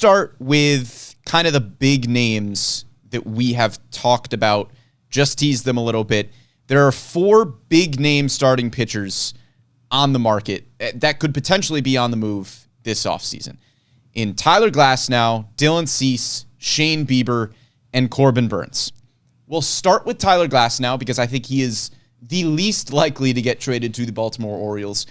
start with kind of the big names that we have talked about, just tease them a little bit. There are 4 big name starting pitchers on the market that could potentially be on the move this offseason. In Tyler Glasnow, Dylan Cease, Shane Bieber, and Corbin Burnes. We'll start with Tyler Glasnow because I think he is the least likely to get traded to the Baltimore Orioles.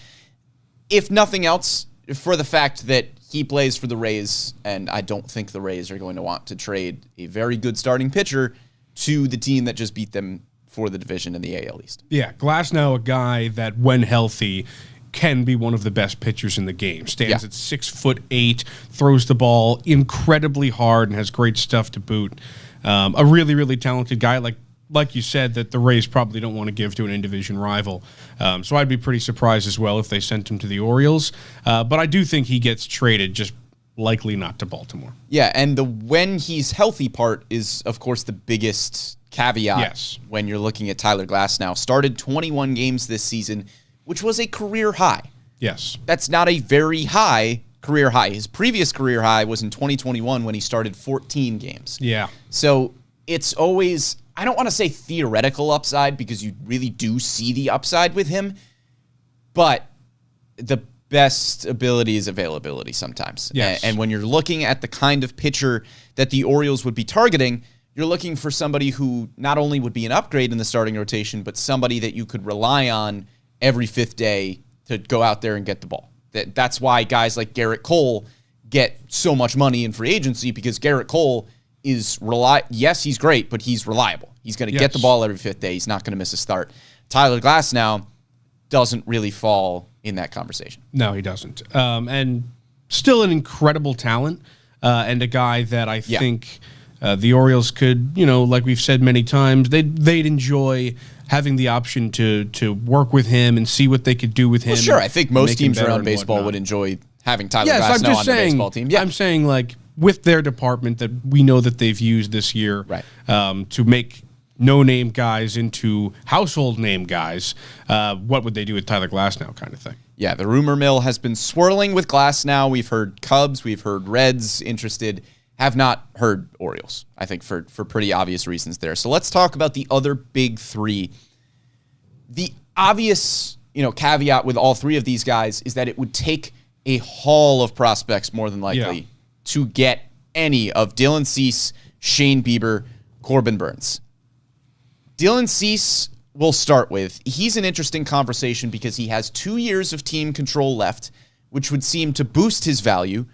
If nothing else, for the fact that he plays for the Rays, and I don't think the Rays are going to want to trade a very good starting pitcher to the team that just beat them for the division in the AL East. Yeah, Glasnow, a guy that, when healthy, can be one of the best pitchers in the game. Stands at 6'8", throws the ball incredibly hard, and has great stuff to boot. A really, really talented guy, like you said, that the Rays probably don't want to give to an in-division rival. So I'd be pretty surprised as well if they sent him to the Orioles. But I do think he gets traded, just likely not to Baltimore. Yeah, and the when he's healthy part is, of course, the biggest caveat when you're looking at Tyler Glasnow. Started 21 games this season, which was a career high. Yes. That's not a very high career high. His previous career high was in 2021 when he started 14 games. Yeah. So it's always, I don't want to say theoretical upside because you really do see the upside with him, but the best ability is availability sometimes. Yes. And when you're looking at the kind of pitcher that the Orioles would be targeting, you're looking for somebody who not only would be an upgrade in the starting rotation, but somebody that you could rely on every 5th day to go out there and get the ball. That's why guys like Garrett Cole get so much money in free agency, because Garrett Cole is yes, he's great, but he's reliable. He's going to get the ball every 5th day. He's not going to miss a start. Tyler Glasnow doesn't really fall in that conversation. No, he doesn't. And still an incredible talent, and a guy that I think the Orioles could, like we've said many times, they'd enjoy having the option to work with him and see what they could do with him. Well, sure, I think most teams around baseball would enjoy having Tyler Glasnow on their baseball team. Yeah. I'm saying, like, with their department that we know that they've used this year to make no-name guys into household name guys, what would they do with Tyler Glasnow kind of thing? Yeah, the rumor mill has been swirling with Glasnow. We've heard Cubs, we've heard Reds interested, have not heard Orioles, I think, for pretty obvious reasons there. So let's talk about the other big 3. The obvious, caveat with all 3 of these guys is that it would take a haul of prospects, more than likely, to get any of Dylan Cease, Shane Bieber, Corbin Burnes. Dylan Cease, we'll start with. He's an interesting conversation because he has 2 years of team control left, which would seem to boost his value,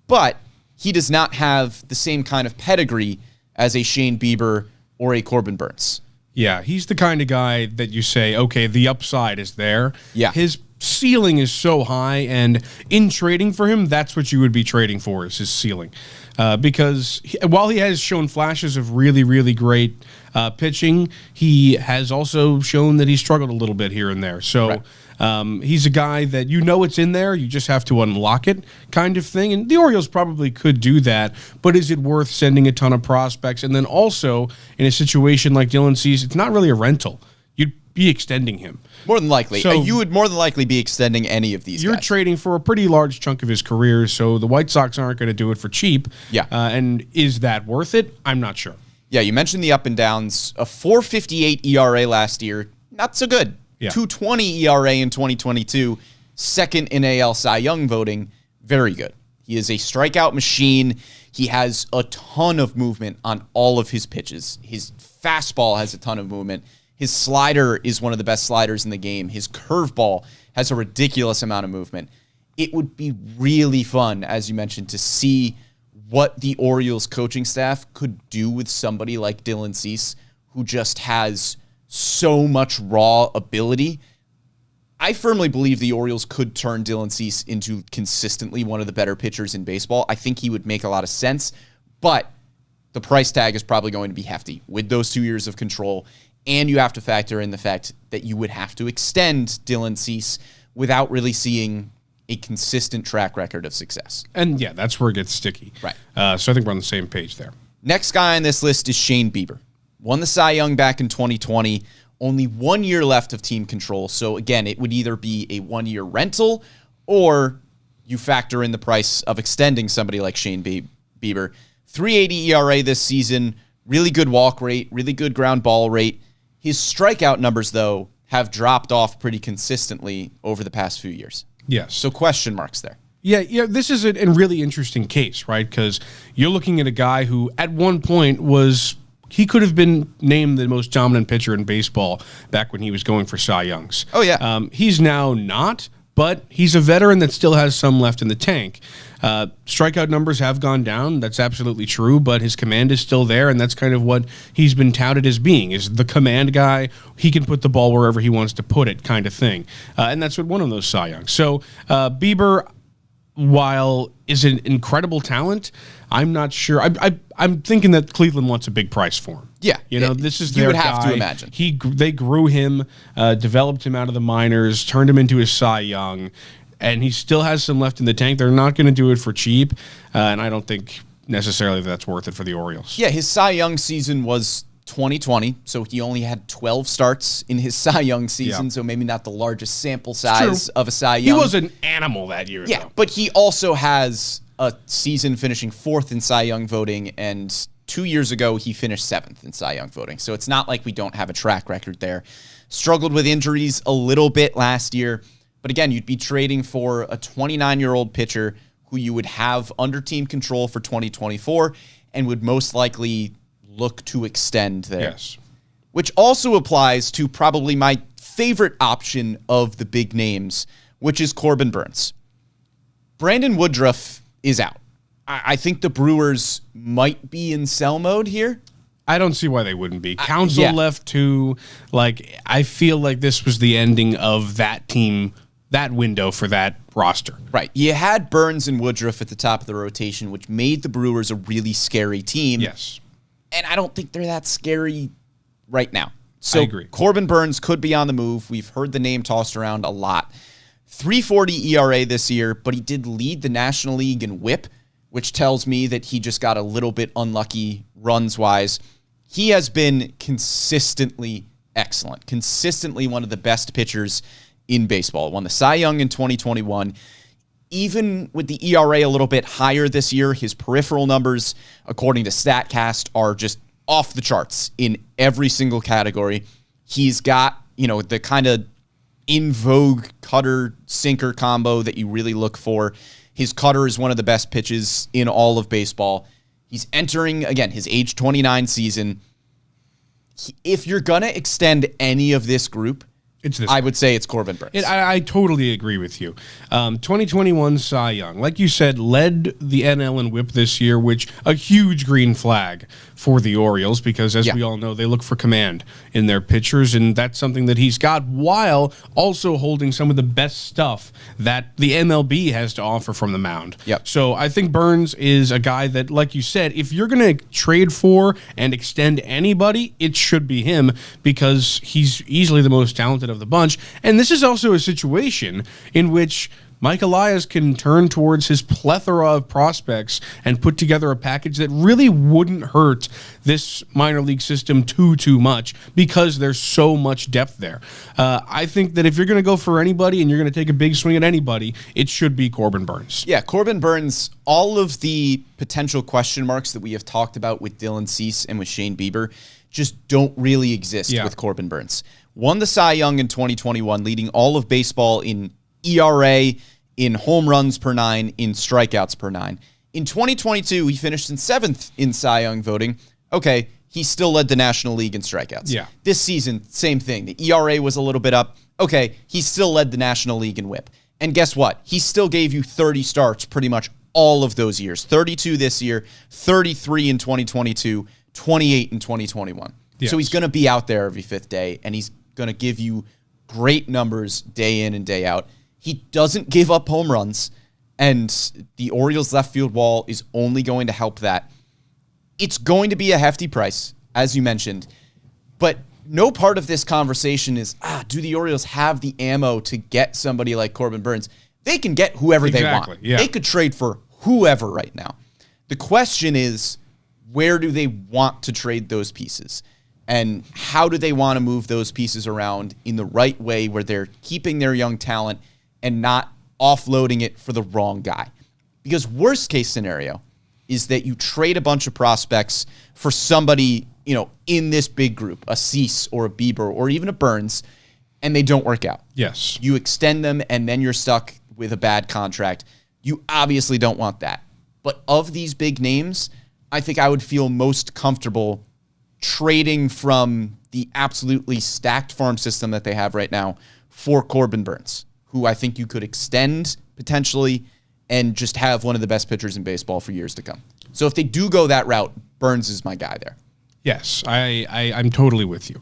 but he does not have the same kind of pedigree as a Shane Bieber or a Corbin Burnes. Yeah, he's the kind of guy that you say, okay, the upside is there. Yeah. His ceiling is so high, and in trading for him, that's what you would be trading for, is his ceiling. Because while he has shown flashes of really, really great pitching, he has also shown that he struggled a little bit here and there. So he's a guy that it's in there, you just have to unlock it kind of thing. And the Orioles probably could do that, but is it worth sending a ton of prospects? And then also, in a situation like Dylan Cease, it's not really a rental. You'd be extending him. More than likely. So you would more than likely be extending any of these guys. You're trading for a pretty large chunk of his career, so the White Sox aren't going to do it for cheap. Yeah. And is that worth it? I'm not sure. Yeah, you mentioned the up and downs. A 4.58 ERA last year, not so good. Yeah. 2.20 ERA in 2022, second in AL Cy Young voting, very good. He is a strikeout machine. He has a ton of movement on all of his pitches. His fastball has a ton of movement. His slider is one of the best sliders in the game. His curveball has a ridiculous amount of movement. It would be really fun, as you mentioned, to see what the Orioles coaching staff could do with somebody like Dylan Cease, who just has so much raw ability. I firmly believe the Orioles could turn Dylan Cease into consistently one of the better pitchers in baseball. I think he would make a lot of sense, but the price tag is probably going to be hefty with those 2 years of control. And you have to factor in the fact that you would have to extend Dylan Cease without really seeing a consistent track record of success. And yeah, that's where it gets sticky. Right. So I think we're on the same page there. Next guy on this list is Shane Bieber. Won the Cy Young back in 2020. Only 1 year left of team control. So again, it would either be a 1-year rental or you factor in the price of extending somebody like Shane Bieber. 3.80 ERA this season, really good walk rate, really good ground ball rate. His strikeout numbers, though, have dropped off pretty consistently over the past few years. Yes. So question marks there. Yeah, this is a really interesting case, right? Because you're looking at a guy who at one point he could have been named the most dominant pitcher in baseball back when he was going for Cy Youngs. Oh, yeah. He's now not, but he's a veteran that still has some left in the tank. Strikeout numbers have gone down. That's absolutely true, but his command is still there, and that's kind of what he's been touted as being, is the command guy. He can put the ball wherever he wants to put it kind of thing. And that's what won him those Cy Youngs. So Bieber, while is an incredible talent, I'm not sure. I'm thinking that Cleveland wants a big price for him. Yeah. This is you their would have guy. to imagine. They grew him, developed him out of the minors, turned him into a Cy Young, and he still has some left in the tank. They're not going to do it for cheap, and I don't think necessarily that's worth it for the Orioles. Yeah, his Cy Young season was 2020, so he only had 12 starts in his Cy Young season, so maybe not the largest sample size of a Cy Young. He was an animal that year, Yeah, though. but he also has a season finishing 4th in Cy Young voting, and 2 years ago he finished 7th in Cy Young voting, so it's not like we don't have a track record there. Struggled with injuries a little bit last year, but again, you'd be trading for a 29-year-old pitcher who you would have under team control for 2024 and would most likely look to extend there. Yes. Which also applies to probably my favorite option of the big names, which is Corbin Burnes. Brandon Woodruff is out. I think the Brewers might be in sell mode here. I don't see why they wouldn't be. Counsell left too. I feel like this was the ending of that team, that window for that roster. Right. You had Burnes and Woodruff at the top of the rotation, which made the Brewers a really scary team. Yes. And I don't think they're that scary right now. So I agree. Corbin Burnes could be on the move. We've heard the name tossed around a lot. 3.40 ERA this year, but he did lead the National League in WHIP, which tells me that he just got a little bit unlucky runs-wise. He has been consistently excellent, consistently one of the best pitchers in baseball. Won the Cy Young in 2021. Even with the ERA a little bit higher this year, his peripheral numbers, according to StatCast, are just off the charts in every single category. He's got, the kind of in vogue cutter-sinker combo that you really look for. His cutter is one of the best pitches in all of baseball. He's entering, again, his age 29 season. If you're going to extend any of this group, I would say it's Corbin Burnes. I totally agree with you. 2021 Cy Young, like you said, led the NL in WHIP this year, which a huge green flag for the Orioles because, as we all know, they look for command in their pitchers, and that's something that he's got while also holding some of the best stuff that the MLB has to offer from the mound. Yep. So I think Burnes is a guy that, like you said, if you're going to trade for and extend anybody, it should be him because he's easily the most talented of the bunch. And this is also a situation in which Mike Elias can turn towards his plethora of prospects and put together a package that really wouldn't hurt this minor league system too much because there's so much depth there. I think that if you're going to go for anybody and you're going to take a big swing at anybody, it should be Corbin Burnes. Yeah, Corbin Burnes, all of the potential question marks that we have talked about with Dylan Cease and with Shane Bieber just don't really exist with Corbin Burnes. Won the Cy Young in 2021, leading all of baseball in ERA, in home runs per 9, in strikeouts per 9. In 2022, he finished in 7th in Cy Young voting. Okay, he still led the National League in strikeouts. Yeah. This season, same thing. The ERA was a little bit up. Okay, he still led the National League in WHIP. And guess what? He still gave you 30 starts pretty much all of those years. 32 this year, 33 in 2022, 28 in 2021. Yes. So he's going to be out there every 5th day, and he's going to give you great numbers day in and day out. He doesn't give up home runs, and the Orioles' left field wall is only going to help that. It's going to be a hefty price, as you mentioned, but no part of this conversation is, do the Orioles have the ammo to get somebody like Corbin Burnes? They can get whoever they want. Yeah. They could trade for whoever right now. The question is, where do they want to trade those pieces? And how do they want to move those pieces around in the right way where they're keeping their young talent and not offloading it for the wrong guy? Because worst case scenario, is that you trade a bunch of prospects for somebody, in this big group, a Cease or a Bieber or even a Burnes, and they don't work out. Yes. You extend them, and then you're stuck with a bad contract. You obviously don't want that. But of these big names, I think I would feel most comfortable trading from the absolutely stacked farm system that they have right now for Corbin Burnes, who I think you could extend potentially and just have one of the best pitchers in baseball for years to come. So if they do go that route, Burnes is my guy there. Yes, I'm totally with you.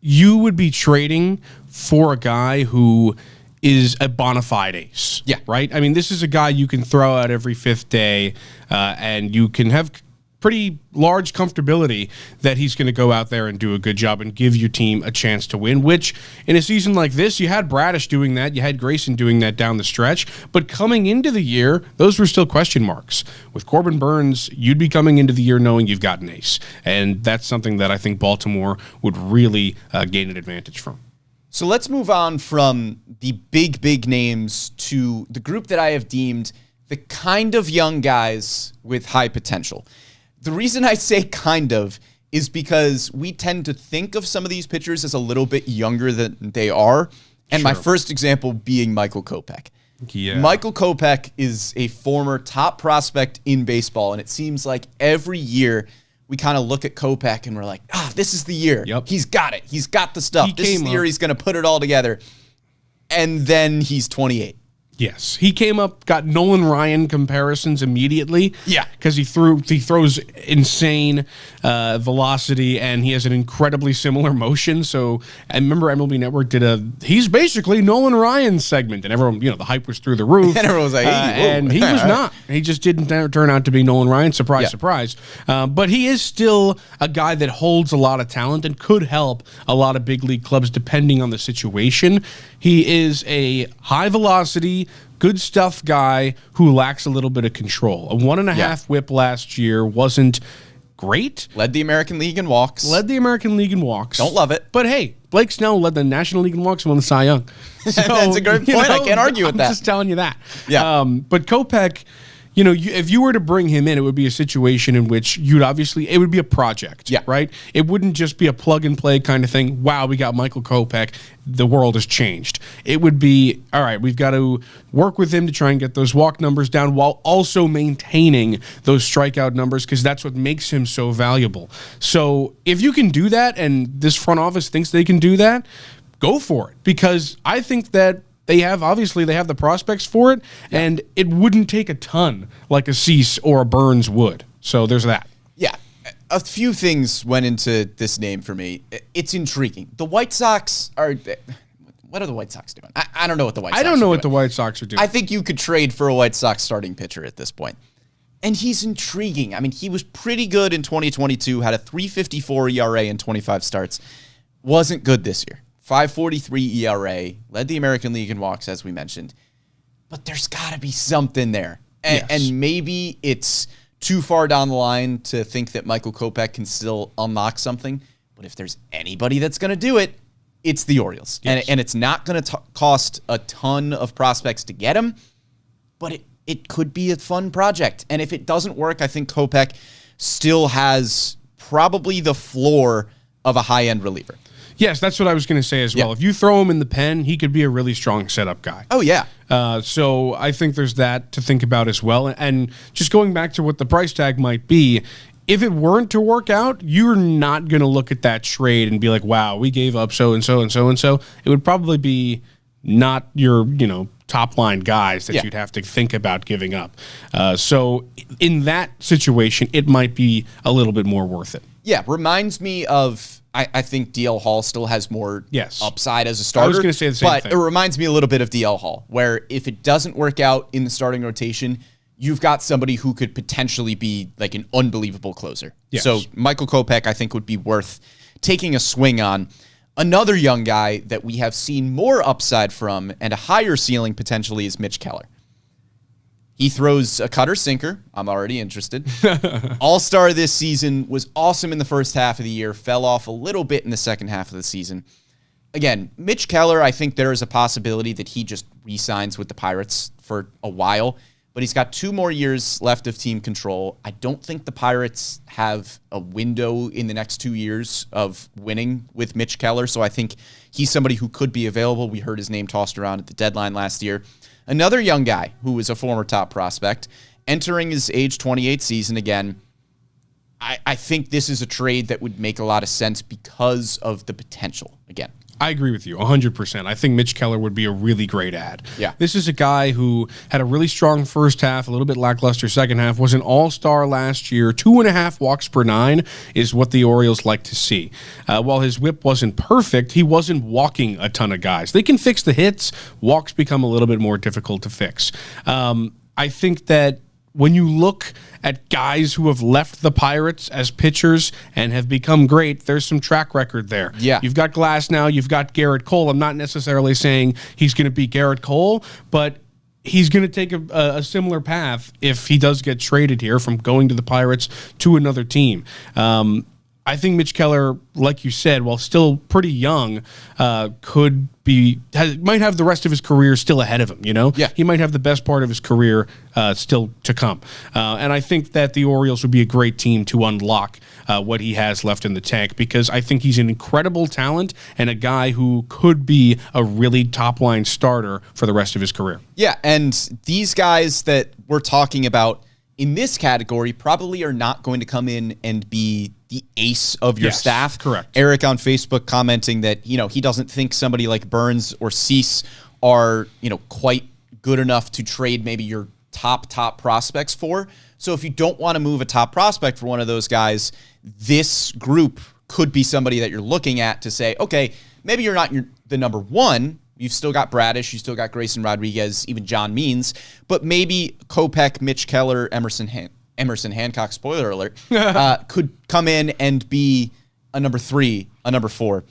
You would be trading for a guy who is a bona fide ace. Yeah. Right? I mean, this is a guy you can throw out every fifth day, and you can have pretty large comfortability that he's going to go out there and do a good job and give your team a chance to win, which in a season like this, you had Bradish doing that, you had Grayson doing that down the stretch, but coming into the year, those were still question marks. With Corbin Burnes, you'd be coming into the year knowing you've got an ace, and that's something that I think Baltimore would really gain an advantage from. So let's move on from the big names to the group that I have deemed the kind of young guys with high potential. The reason I say kind of is because we tend to think of some of these pitchers as a little bit younger than they are. And my first example being Michael Kopech. Yeah. Michael Kopech is a former top prospect in baseball. And it seems like every year we kind of look at Kopech and we're like, this is the year. Yep. He's got it. He's got the stuff. This is the year he's going to put it all together. And then he's 28. Yes, he came up, got Nolan Ryan comparisons immediately. Yeah, because he throws insane velocity, and he has an incredibly similar motion. So I remember MLB Network did he's basically Nolan Ryan segment, and everyone, the hype was through the roof. And everyone was like, hey, and he was not. He just didn't turn out to be Nolan Ryan. Surprise, surprise. But he is still a guy that holds a lot of talent and could help a lot of big league clubs depending on the situation. He is a high velocity, good stuff guy who lacks a little bit of control. A 1.5 whip last year wasn't great. Led the American League in walks. Don't love it. But hey, Blake Snell led the National League in walks and won the Cy Young. So, that's a great point. I can't argue with that. I'm just telling you that. Yeah. But Kopech, if you were to bring him in, it would be a situation in which it would be a project, right? It wouldn't just be a plug and play kind of thing. Wow, we got Michael Kopech. The world has changed. It would be, all right, we've got to work with him to try and get those walk numbers down while also maintaining those strikeout numbers, because that's what makes him so valuable. So if you can do that, and this front office thinks they can do that, go for it, because I think that they have the prospects for it, and it wouldn't take a ton like a Cease or a Burnes would. So there's that. Yeah. A few things went into this name for me. It's intriguing. The White Sox are... What are the White Sox doing? I don't know what the White Sox are doing. I don't know what the White Sox are doing. I think you could trade for a White Sox starting pitcher at this point. And he's intriguing. I mean, he was pretty good in 2022, had a 3.54 ERA in 25 starts. Wasn't good this year. 5.43 ERA, led the American League in walks, as we mentioned. But there's got to be something there. And maybe it's too far down the line to think that Michael Kopech can still unlock something. But if there's anybody that's going to do it, it's the Orioles. Yes. And it's not going to cost a ton of prospects to get him, but it could be a fun project. And if it doesn't work, I think Kopech still has probably the floor of a high-end reliever. Yes, that's what I was going to say as well. If you throw him in the pen, he could be a really strong setup guy. Oh, yeah. So I think there's that to think about as well. And just going back to what the price tag might be, if it weren't to work out, you're not going to look at that trade and be like, wow, we gave up so-and-so and so-and-so. It would probably be not your, top-line guys that you'd have to think about giving up. So in that situation, it might be a little bit more worth it. Yeah, reminds me of... I think DL Hall still has more upside as a starter. I was going to say the same thing. But it reminds me a little bit of DL Hall, where if it doesn't work out in the starting rotation, you've got somebody who could potentially be like an unbelievable closer. Yes. So Michael Kopech, I think, would be worth taking a swing on. Another young guy that we have seen more upside from and a higher ceiling potentially is Mitch Keller. He throws a cutter sinker. I'm already interested. All-star this season, was awesome in the first half of the year, fell off a little bit in the second half of the season. Again, Mitch Keller, I think there is a possibility that he just re-signs with the Pirates for a while. but he's got 2 more years left of team control. I don't think the Pirates have a window in the next 2 years of winning with Mitch Keller, so I think he's somebody who could be available. We heard his name tossed around at the deadline last year. Another young guy who was a former top prospect, entering his age 28 season again. I think this is a trade that would make a lot of sense because of the potential again. I agree with you 100%. I think Mitch Keller would be a really great add. Yeah. This is a guy who had a really strong first half, a little bit lackluster second half, was an all-star last year. 2.5 walks per 9 is what the Orioles like to see. While his whip wasn't perfect, he wasn't walking a ton of guys. They can fix the hits. Walks become a little bit more difficult to fix. I think that when you look at guys who have left the Pirates as pitchers and have become great, there's some track record there. Yeah. You've got Glasnow, you've got Garrett Cole. I'm not necessarily saying he's going to be Garrett Cole, but he's going to take a similar path if he does get traded here from going to the Pirates to another team. I think Mitch Keller, like you said, while still pretty young, might have the rest of his career still ahead of him, you know? Yeah. He might have the best part of his career still to come. And I think that the Orioles would be a great team to unlock what he has left in the tank, because I think he's an incredible talent and a guy who could be a really top-line starter for the rest of his career. Yeah, and these guys that we're talking about in this category probably are not going to come in and be the ace of your staff. Correct. Eric on Facebook commenting that, he doesn't think somebody like Burnes or Cease are, quite good enough to trade maybe your top prospects for. So if you don't want to move a top prospect for one of those guys, this group could be somebody that you're looking at to say, okay, maybe you're not the number one. You've still got Bradish, you still got Grayson Rodriguez, even John Means, but maybe Kopech, Mitch Keller, Emerson Hancock, spoiler alert, could come in and be a number 3, a number 4.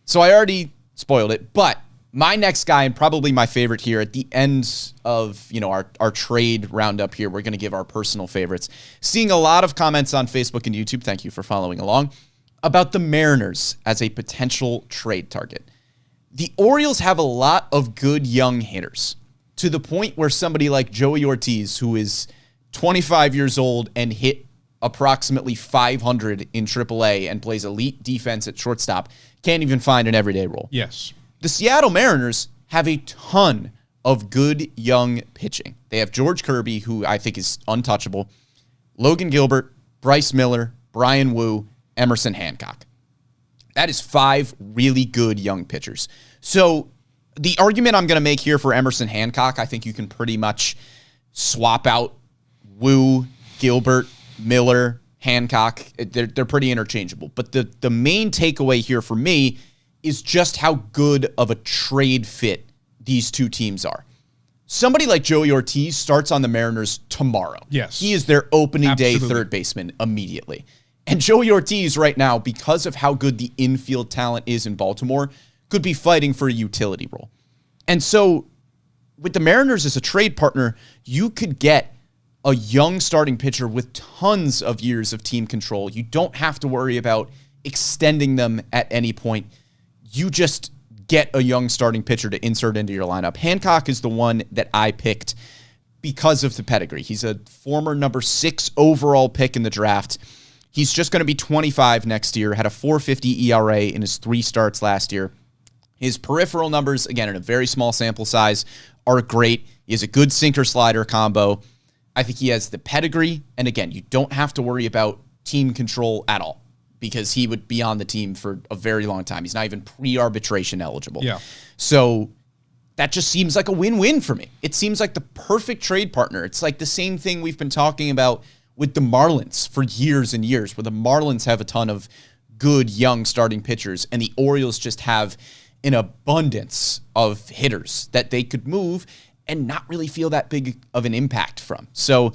So I already spoiled it, but my next guy, and probably my favorite here at the end of our trade roundup here, we're going to give our personal favorites. Seeing a lot of comments on Facebook and YouTube, thank you for following along, about the Mariners as a potential trade target. The Orioles have a lot of good young hitters, to the point where somebody like Joey Ortiz, who is 25 years old and hit approximately 500 in AAA and plays elite defense at shortstop, can't even find an everyday role. Yes. The Seattle Mariners have a ton of good young pitching. They have George Kirby, who I think is untouchable, Logan Gilbert, Bryce Miller, Brian Wu, Emerson Hancock. That is 5 really good young pitchers. So the argument I'm going to make here for Emerson Hancock, I think you can pretty much swap out Wu, Gilbert, Miller, Hancock. They're pretty interchangeable. But the main takeaway here for me is just how good of a trade fit these two teams are. Somebody like Joey Ortiz starts on the Mariners tomorrow. Yes. He is their opening Absolutely. day third baseman immediately. And Joey Ortiz right now, because of how good the infield talent is in Baltimore, could be fighting for a utility role. And so with the Mariners as a trade partner, you could get a young starting pitcher with tons of years of team control. You don't have to worry about extending them at any point. You just get a young starting pitcher to insert into your lineup. Hancock is the one that I picked because of the pedigree. He's a former number 6 overall pick in the draft. He's just going to be 25 next year, had a 4.50 ERA in his 3 starts last year. His peripheral numbers, again, in a very small sample size, are great. He has a good sinker-slider combo. I think he has the pedigree. And again, you don't have to worry about team control at all because he would be on the team for a very long time. He's not even pre-arbitration eligible. Yeah. So that just seems like a win-win for me. It seems like the perfect trade partner. It's like the same thing we've been talking about with the Marlins for years and years, where the Marlins have a ton of good young starting pitchers and the Orioles just have an abundance of hitters that they could move and not really feel that big of an impact from. So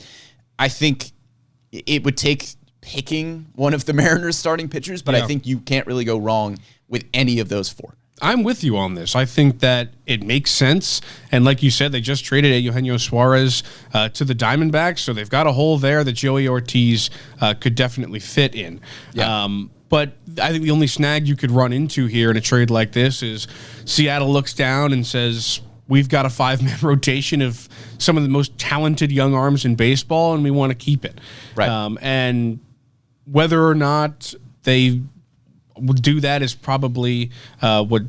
I think it would take picking one of the Mariners starting pitchers, but I think you can't really go wrong with any of those 4. I'm with you on this. I think that it makes sense. And like you said, they just traded Eugenio Suarez to the Diamondbacks, so they've got a hole there that Joey Ortiz could definitely fit in. Yeah. But I think the only snag you could run into here in a trade like this is Seattle looks down and says, we've got a 5-man rotation of some of the most talented young arms in baseball, and we want to keep it. Right. And whether or not they would do that is probably what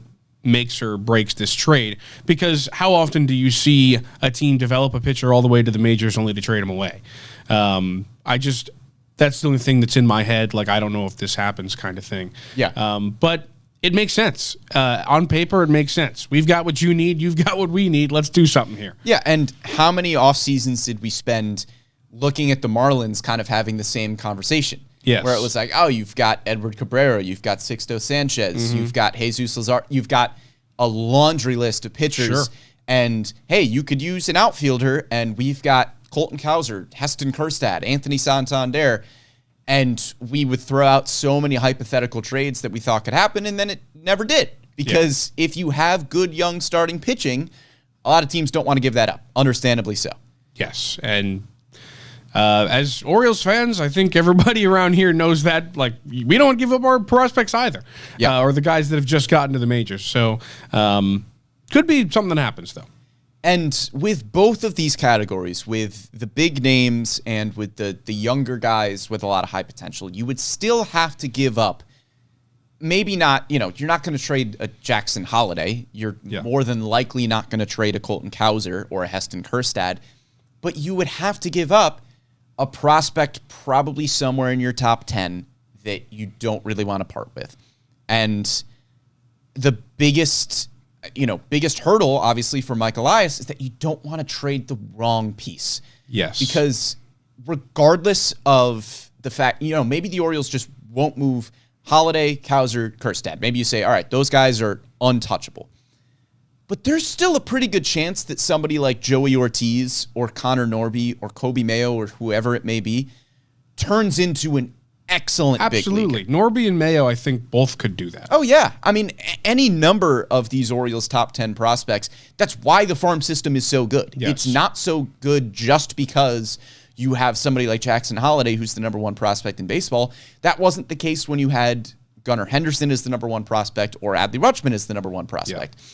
makes or breaks this trade, because how often do you see a team develop a pitcher all the way to the majors only to trade him away? That's the only thing that's in my head. Like, I don't know if this happens kind of thing. Yeah. But it makes sense. On paper, it makes sense. We've got what you need. You've got what we need. Let's do something here. Yeah, and how many off seasons did we spend looking at the Marlins kind of having the same conversation? Yes. Where it was like, oh, you've got Edward Cabrera, you've got Sixto Sanchez, you've got Jesus Lazar, you've got a laundry list of pitchers. Sure. And, hey, you could use an outfielder, and we've got Colton Cowser, Heston Kjerstad, Anthony Santander, and we would throw out so many hypothetical trades that we thought could happen, and then it never did. Because if you have good young starting pitching, a lot of teams don't want to give that up, understandably so. Yes, and as Orioles fans, I think everybody around here knows that. Like, we don't give up our prospects either, or the guys that have just gotten to the majors. So, could be something that happens, though. And with both of these categories, with the big names and with the younger guys with a lot of high potential, you would still have to give up. Maybe not, you're not going to trade a Jackson Holiday. You're more than likely not going to trade a Colton Cowser or a Heston Kjerstad. But you would have to give up a prospect probably somewhere in your top 10 that you don't really want to part with. And the biggest hurdle, obviously, for Mike Elias is that you don't want to trade the wrong piece. Yes. Because regardless of the fact, maybe the Orioles just won't move Holiday, Cowser, Kjerstad. Maybe you say, all right, those guys are untouchable. But there's still a pretty good chance that somebody like Joey Ortiz or Connor Norby or Kobe Mayo or whoever it may be turns into an excellent big leaguer. Absolutely. Norby and Mayo, I think, both could do that. Oh, yeah. I mean, any number of these Orioles top 10 prospects, that's why the farm system is so good. Yes. It's not so good just because you have somebody like Jackson Holiday, who's the number one prospect in baseball. That wasn't the case when you had Gunnar Henderson as the number one prospect or Adley Rutschman as the number one prospect. Yeah.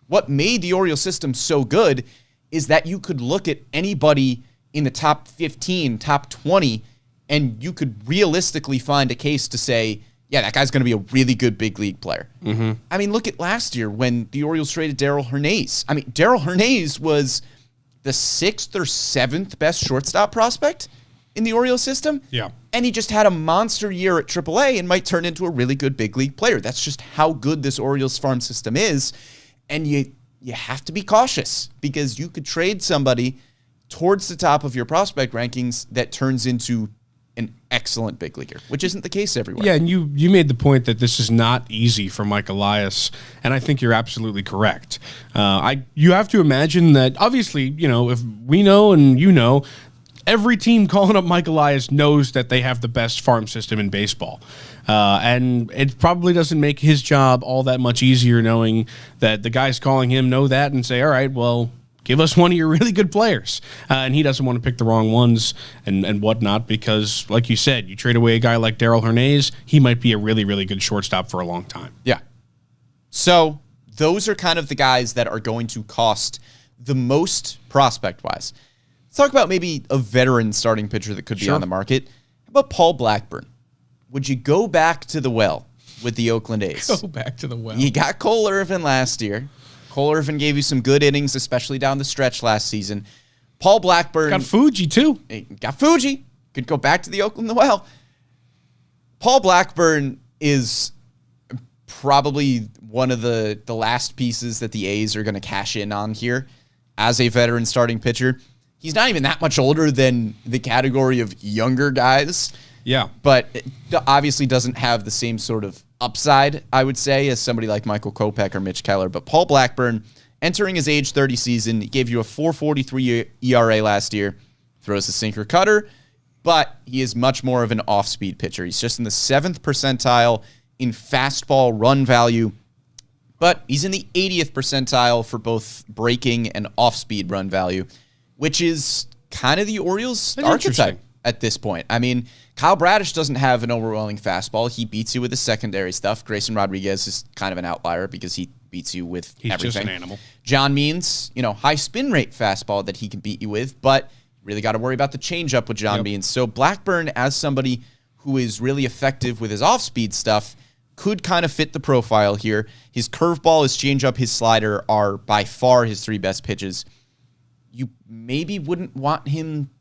What made the Orioles system so good is that you could look at anybody in the top 15, top 20, and you could realistically find a case to say, yeah, that guy's going to be a really good big league player. Mm-hmm. I mean, look at last year when the Orioles traded Darell Hernaiz. I mean, Darell Hernaiz was the 6th or 7th best shortstop prospect in the Orioles system. Yeah. And he just had a monster year at AAA and might turn into a really good big league player. That's just how good this Orioles farm system is. And you have to be cautious because you could trade somebody towards the top of your prospect rankings that turns into an excellent big leaguer, which isn't the case everywhere. Yeah, and you made the point that this is not easy for Mike Elias, and I think you're absolutely correct. You have to imagine that, obviously, if we know and every team calling up Mike Elias knows that they have the best farm system in baseball. And it probably doesn't make his job all that much easier knowing that the guys calling him know that and say, all right, well, give us one of your really good players. And he doesn't want to pick the wrong ones and whatnot because, like you said, you trade away a guy like Darell Hernaiz, he might be a really, really good shortstop for a long time. Yeah. So those are kind of the guys that are going to cost the most prospect-wise. Let's talk about maybe a veteran starting pitcher that could be on the market. How about Paul Blackburn? Would you go back to the well with the Oakland A's? Go back to the well. You got Cole Irvin last year. Cole Irvin gave you some good innings, especially down the stretch last season. Paul Blackburn. Got Fuji, too. Got Fuji. Could go back to the Oakland well. Paul Blackburn is probably one of the last pieces that the A's are going to cash in on here as a veteran starting pitcher. He's not even that much older than the category of younger guys. Yeah. But it obviously doesn't have the same sort of upside, I would say, as somebody like Michael Kopech or Mitch Keller. But Paul Blackburn, entering his age 30 season, he gave you a 4.43 ERA last year, throws a sinker cutter, but he is much more of an off-speed pitcher. He's just in the 7th percentile in fastball run value, but he's in the 80th percentile for both breaking and off-speed run value, which is kind of the Orioles' archetype at this point. I mean, Kyle Bradish doesn't have an overwhelming fastball. He beats you with the secondary stuff. Grayson Rodriguez is kind of an outlier because he beats you with He's everything. just an animal. John Means, high spin rate fastball that he can beat you with, but really got to worry about the changeup with John Means. So Blackburn, as somebody who is really effective with his off-speed stuff, could kind of fit the profile here. His curveball, his changeup, his slider are by far his 3 best pitches. You maybe wouldn't want him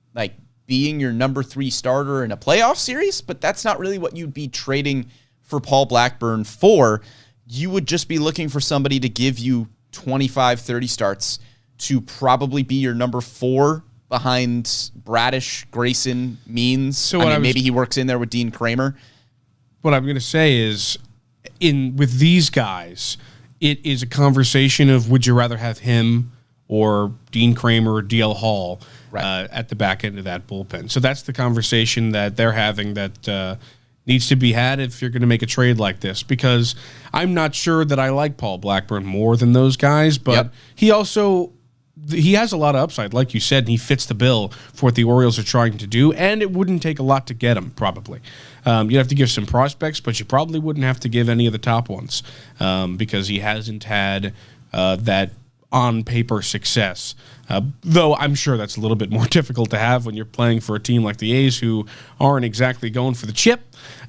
being your number 3 starter in a playoff series, but that's not really what you'd be trading for Paul Blackburn for. You would just be looking for somebody to give you 25, 30 starts to probably be your number 4 behind Bradish, Grayson, Means. So maybe he works in there with Dean Kramer. What I'm going to say is, with these guys, it is a conversation of would you rather have him or Dean Kramer or DL Hall at the back end of that bullpen. So that's the conversation that they're having that needs to be had if you're going to make a trade like this, because I'm not sure that I like Paul Blackburn more than those guys, but he has a lot of upside, like you said, and he fits the bill for what the Orioles are trying to do, and it wouldn't take a lot to get him, probably. You'd have to give some prospects, but you probably wouldn't have to give any of the top ones because he hasn't had that on-paper success. Though I'm sure that's a little bit more difficult to have when you're playing for a team like the A's who aren't exactly going for the chip.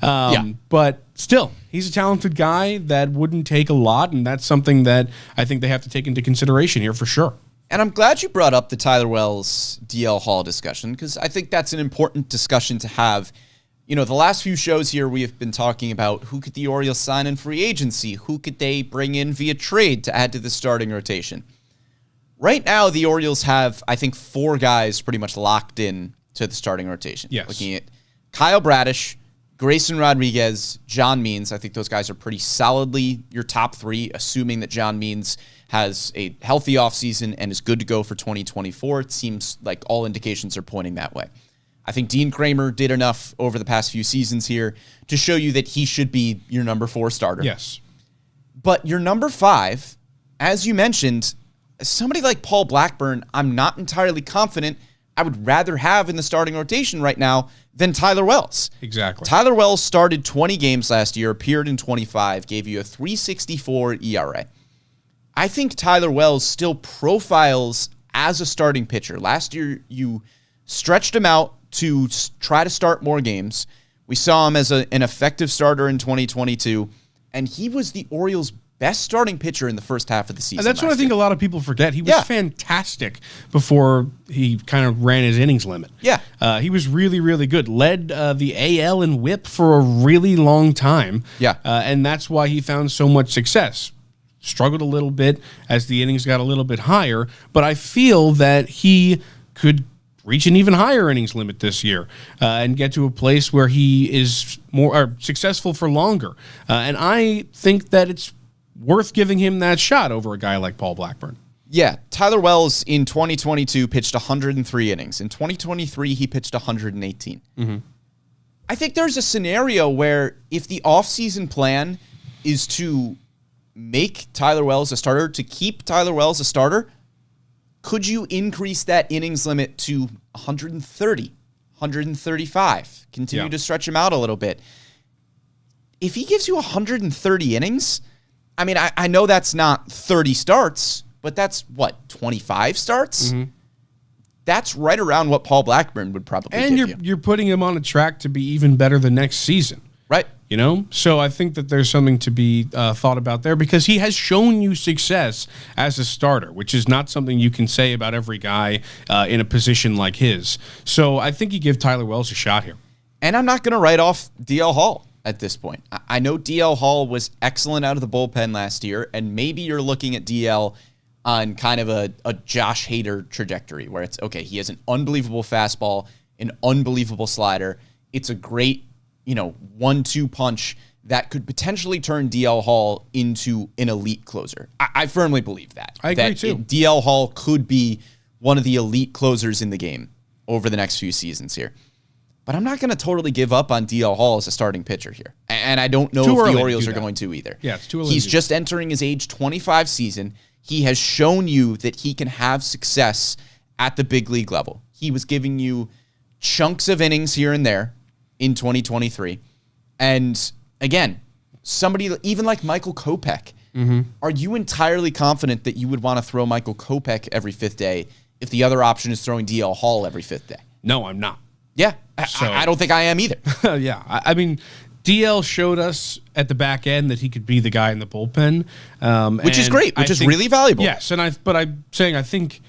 But still, he's a talented guy that wouldn't take a lot, and that's something that I think they have to take into consideration here for sure. And I'm glad you brought up the Tyler Wells, DL Hall discussion, because I think that's an important discussion to have. The last few shows here, we have been talking about who could the Orioles sign in free agency, who could they bring in via trade to add to the starting rotation. Right now, the Orioles have, I think, 4 guys pretty much locked in to the starting rotation. Yes. Looking at Kyle Bradish, Grayson Rodriguez, John Means. I think those guys are pretty solidly your top 3, assuming that John Means has a healthy offseason and is good to go for 2024. It seems like all indications are pointing that way. I think Dean Kramer did enough over the past few seasons here to show you that he should be your number 4 starter. Yes. But your number 5, as you mentioned, somebody like Paul Blackburn, I'm not entirely confident I would rather have in the starting rotation right now than Tyler Wells. Exactly. Tyler Wells started 20 games last year, appeared in 25, gave you a 3.64 ERA. I think Tyler Wells still profiles as a starting pitcher. Last year, you stretched him out to try to start more games. We saw him as an effective starter in 2022, and he was the Orioles' best starting pitcher in the first half of the season. And that's what I think a lot of people forget. He was fantastic before he kind of ran his innings limit. Yeah. He was really, really good. Led the AL in WHIP for a really long time. Yeah. And that's why he found so much success. Struggled a little bit as the innings got a little bit higher, but I feel that he could reach an even higher innings limit this year and get to a place where he is more successful for longer. And I think that it's worth giving him that shot over a guy like Paul Blackburn. Yeah, Tyler Wells in 2022 pitched 103 innings. In 2023, he pitched 118. Mm-hmm. I think there's a scenario where if the offseason plan is to make Tyler Wells a starter, to keep Tyler Wells a starter, could you increase that innings limit to 130, 135, continue to stretch him out a little bit? If he gives you 130 innings, I mean, I know that's not 30 starts, but that's, 25 starts? Mm-hmm. That's right around what Paul Blackburn would probably give you. And you're putting him on a track to be even better the next season. Right. So I think that there's something to be thought about there because he has shown you success as a starter, which is not something you can say about every guy in a position like his. So I think you give Tyler Wells a shot here. And I'm not going to write off DL Hall at this point. I know DL Hall was excellent out of the bullpen last year, and maybe you're looking at DL on kind of a Josh Hader trajectory where it's, okay, he has an unbelievable fastball, an unbelievable slider. It's a great 1-2 punch that could potentially turn DL Hall into an elite closer. I firmly believe that. I agree too. DL Hall could be one of the elite closers in the game over the next few seasons here. But I'm not going to totally give up on DL Hall as a starting pitcher here. And I don't know if the Orioles are going to either. Yeah, it's too early. He's just entering his age 25 season. He has shown you that he can have success at the big league level. He was giving you chunks of innings here and there in 2023. And again, somebody even like Michael Kopech, Are you entirely confident that you would want to throw Michael Kopech every fifth day if the other option is throwing DL Hall every fifth day? No, I'm not. Yeah, I don't think I am either. Yeah, I mean, DL showed us at the back end that he could be the guy in the bullpen, which is great, which is really valuable. Yes, but I'm saying I think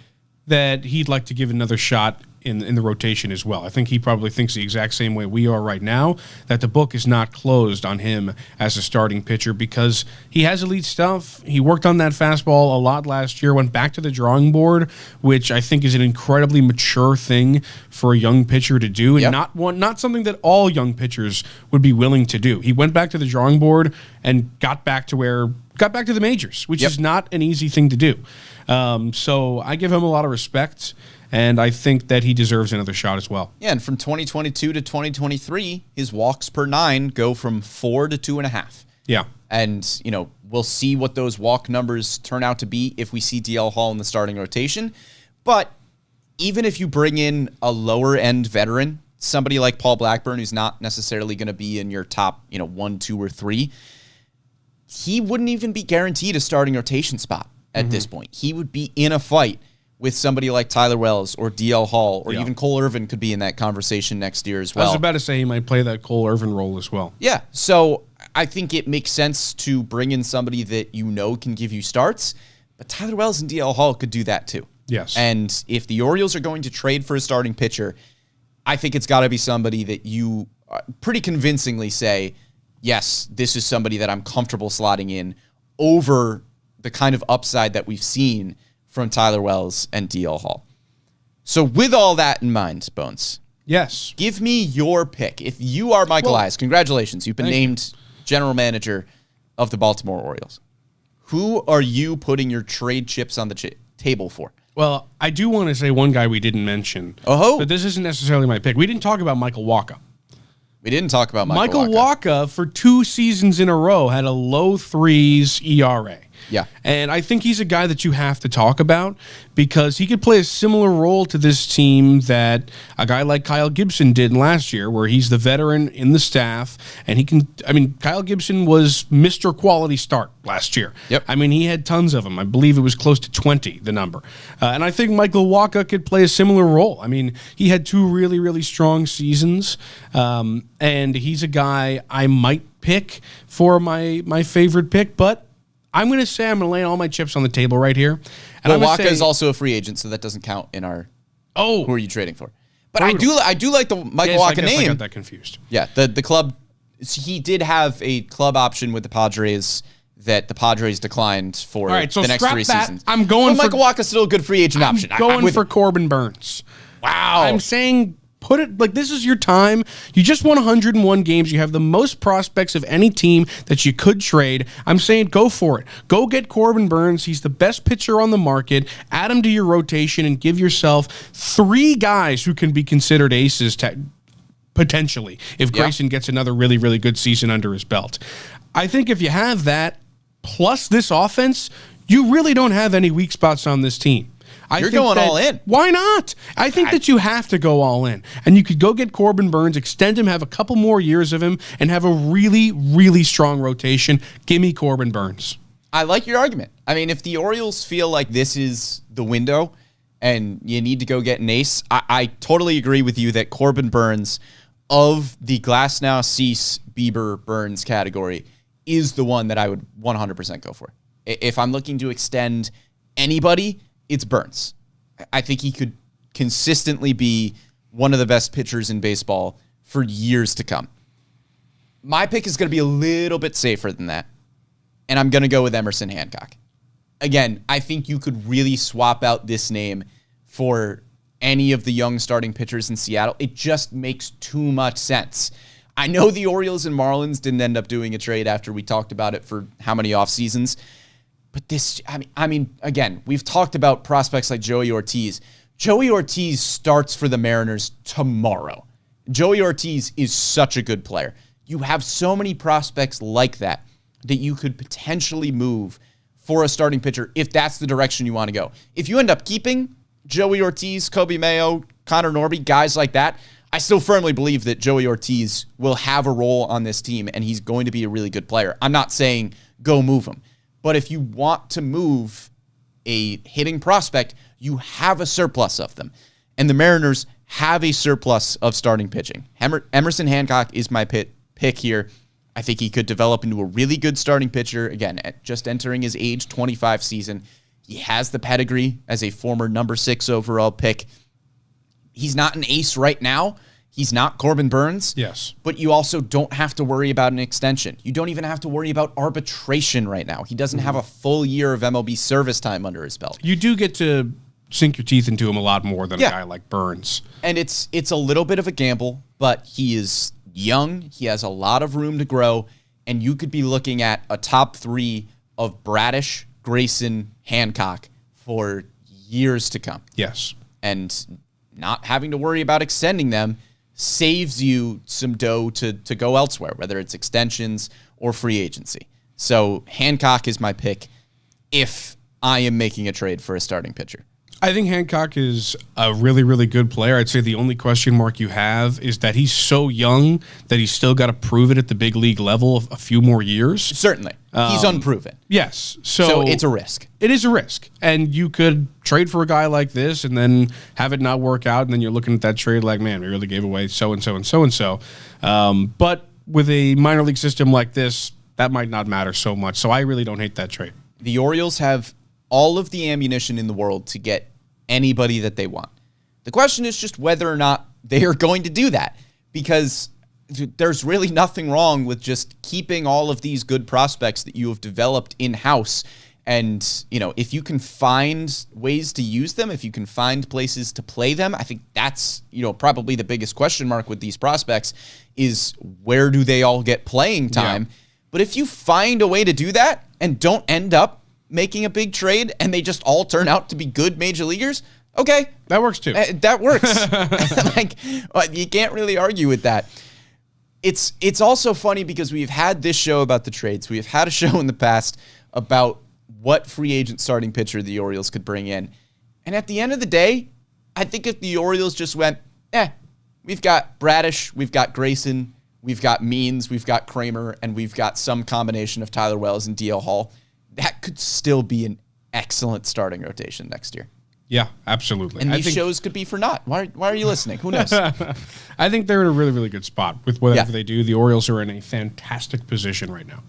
that he'd like to give another shot in the rotation as well. I think he probably thinks the exact same way we are right now, that the book is not closed on him as a starting pitcher because he has elite stuff. He worked on that fastball a lot last year, went back to the drawing board, which I think is an incredibly mature thing for a young pitcher to do, and not something that all young pitchers would be willing to do. He went back to the drawing board and got back to the majors, which is not an easy thing to do. So I give him a lot of respect, and I think that he deserves another shot as well. Yeah, and from 2022 to 2023, his walks per 9 go from 4 to 2.5. Yeah. And, we'll see what those walk numbers turn out to be if we see DL Hall in the starting rotation. But even if you bring in a lower-end veteran, somebody like Paul Blackburn, who's not necessarily going to be in your top, 1, 2, or 3, he wouldn't even be guaranteed a starting rotation spot at this point. He would be in a fight with somebody like Tyler Wells or DL Hall, or even Cole Irvin could be in that conversation next year as well. I was about to say he might play that Cole Irvin role as well. Yeah, so I think it makes sense to bring in somebody that can give you starts, but Tyler Wells and DL Hall could do that too. Yes. And if the Orioles are going to trade for a starting pitcher, I think it's got to be somebody that you pretty convincingly say, yes, this is somebody that I'm comfortable slotting in over the kind of upside that we've seen from Tyler Wells and DL Hall. So with all that in mind, Bones. Yes. Give me your pick. If you are Michael Elias, congratulations. You've been named general manager of the Baltimore Orioles. Who are you putting your trade chips on the table for? Well, I do want to say one guy we didn't mention. But this isn't necessarily my pick. We didn't talk about Michael Wacha. We didn't talk about Michael Wacha for 2 seasons in a row had a low 3s ERA. Yeah. And I think he's a guy that you have to talk about because he could play a similar role to this team that a guy like Kyle Gibson did last year, where he's the veteran in the staff. And Kyle Gibson was Mr. Quality Start last year. Yep. He had tons of them. I believe it was close to 20, the number. And I think Michael Wacha could play a similar role. He had 2 really, really strong seasons. And he's a guy I might pick for my favorite pick, but I'm going to say I'm going to lay all my chips on the table right here. And Wacha is also a free agent, so that doesn't count in our who are you trading for. But brutal. I do like the Michael Wacha name. I got that confused. Yeah, the club, he did have a club option with the Padres that the Padres declined for the next 3 seasons. I'm going for Michael Wacha's still a good free agent option. Going for Corbin Burnes. Wow. I'm saying put it like this is your time. You just won 101 games. You have the most prospects of any team that you could trade. I'm saying go for it. Go get Corbin Burnes. He's the best pitcher on the market. Add him to your rotation and give yourself 3 guys who can be considered aces potentially if Grayson gets another really, really good season under his belt. I think if you have that plus this offense, you really don't have any weak spots on this team. You're going all in. Why not? I think that you have to go all in. And you could go get Corbin Burnes, extend him, have a couple more years of him, and have a really, really strong rotation. Give me Corbin Burnes. I like your argument. If the Orioles feel like this is the window and you need to go get an ace, I totally agree with you that Corbin Burnes of the Glasnow, Cease, Bieber, Burnes category is the one that I would 100% go for. If I'm looking to extend anybody, it's Burnes. I think he could consistently be one of the best pitchers in baseball for years to come. My pick is going to be a little bit safer than that, and I'm going to go with Emerson Hancock. Again, I think you could really swap out this name for any of the young starting pitchers in Seattle. It just makes too much sense. I know the Orioles and Marlins didn't end up doing a trade after we talked about it for how many off seasons. But this, again, we've talked about prospects like Joey Ortiz. Joey Ortiz starts for the Mariners tomorrow. Joey Ortiz is such a good player. You have so many prospects like that you could potentially move for a starting pitcher if that's the direction you want to go. If you end up keeping Joey Ortiz, Kobe Mayo, Connor Norby, guys like that, I still firmly believe that Joey Ortiz will have a role on this team and he's going to be a really good player. I'm not saying go move him. But if you want to move a hitting prospect, you have a surplus of them. And the Mariners have a surplus of starting pitching. Emerson Hancock is my pick here. I think he could develop into a really good starting pitcher. Again, just entering his age 25 season. He has the pedigree as a former number 6 overall pick. He's not an ace right now. He's not Corbin Burnes. Yes. But you also don't have to worry about an extension. You don't even have to worry about arbitration right now. He doesn't have a full year of MLB service time under his belt. You do get to sink your teeth into him a lot more than a guy like Burnes. And it's a little bit of a gamble, but he is young. He has a lot of room to grow. And you could be looking at a top 3 of Bradish, Grayson, Hancock for years to come. Yes. And not having to worry about extending them saves you some dough to go elsewhere, whether it's extensions or free agency. So Hancock is my pick if I am making a trade for a starting pitcher. I think Hancock is a really, really good player. I'd say the only question mark you have is that he's so young that he's still got to prove it at the big league level a few more years. Certainly. He's unproven. Yes. So it's a risk. It is a risk. And you could trade for a guy like this and then have it not work out. And then you're looking at that trade like, man, we really gave away so-and-so and so-and-so. But with a minor league system like this, that might not matter so much. So I really don't hate that trade. The Orioles have all of the ammunition in the world to get anybody that they want. The question is just whether or not they are going to do that, because there's really nothing wrong with just keeping all of these good prospects that you have developed in-house. And, if you can find ways to use them, if you can find places to play them, I think that's, probably the biggest question mark with these prospects is where do they all get playing time? Yeah. But if you find a way to do that and don't end up making a big trade and they just all turn out to be good major leaguers, okay. That works too. That works. You can't really argue with that. It's also funny because we've had this show about the trades. We've had a show in the past about what free agent starting pitcher the Orioles could bring in. And at the end of the day, I think if the Orioles just went, we've got Bradish, we've got Grayson, we've got Means, we've got Kramer, and we've got some combination of Tyler Wells and DL Hall, that could still be an excellent starting rotation next year. Yeah, absolutely. And these shows could be for naught. Why are you listening? Who knows? I think they're in a really, really good spot with whatever they do. The Orioles are in a fantastic position right now.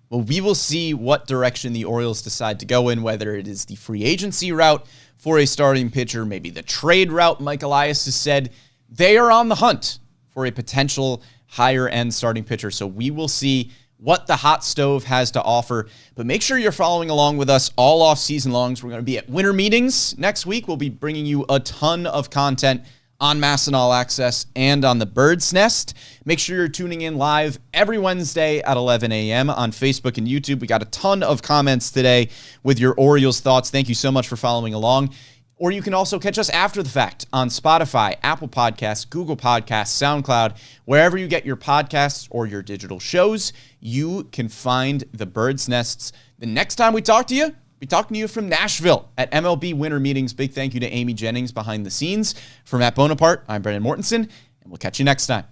Well, we will see what direction the Orioles decide to go in, whether it is the free agency route for a starting pitcher, maybe the trade route. Mike Elias has said they are on the hunt for a potential higher-end starting pitcher. So we will see what the hot stove has to offer. But make sure you're following along with us all off season longs. We're going to be at winter meetings next week. We'll be bringing you a ton of content on MASN All Access and on the Bird's Nest. Make sure you're tuning in live every Wednesday at 11 a.m. on Facebook and YouTube. We got a ton of comments today with your Orioles thoughts. Thank you so much for following along. Or you can also catch us after the fact on Spotify, Apple Podcasts, Google Podcasts, SoundCloud, wherever you get your podcasts or your digital shows, you can find the Bird's Nests. The next time we talk to you, we'll be talking to you from Nashville at MLB Winter Meetings. Big thank you to Amy Jennings behind the scenes. For Matt Bonaparte, I'm Brendan Mortensen, and we'll catch you next time.